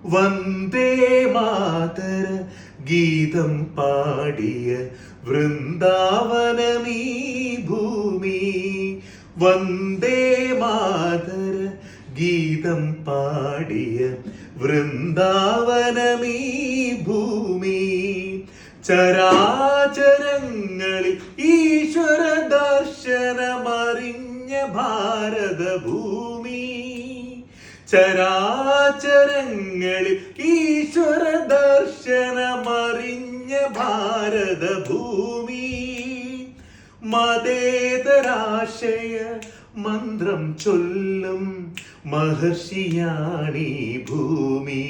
വന്ദേ മാതര ഗീതം പാടിയ വൃന്ദാവനമീ ഭൂമി. വന്ദേ മാതര ഗീതം പാടിയ വൃന്ദാവനമീ ഭൂമി. ചരാചരങ്ങളിൽ ഈശ്വര ദർശനമറിഞ്ഞ ഭാരതഭൂമി. ചരാചരങ്ങളിൽ ഈശ്വര ദർശനമറിഞ്ഞ ഭാരതഭൂമി. മതേതരാശയ മന്ത്രം ചൊല്ലും മഹർഷിയാണീ ഭൂമി.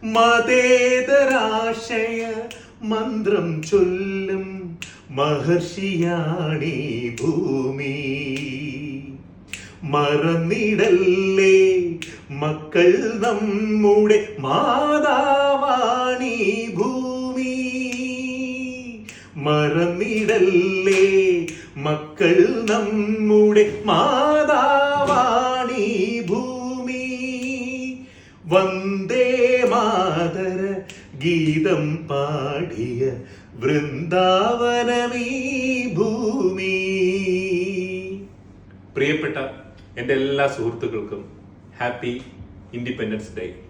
മതേതരാശയ മന്ത്രം ചൊല്ലും മഹർഷിയാണീ ഭൂമി. മറന്നിടല്ലേ മക്കൾ നമ്മുടെ മാതാവാണീ ഭൂമി. മറന്നിടല്ലേ മക്കൾ നമ്മുടെ മാതാവാണീ ഭൂമി. വന്ദേ മാതര ഗീതം പാടിയ വൃന്ദാവനമീ ഭൂമി. പ്രിയപ്പെട്ട എൻ്റെ എല്ലാ സുഹൃത്തുക്കൾക്കും ഹാപ്പി ഇൻഡിപെൻഡൻസ് ഡേ.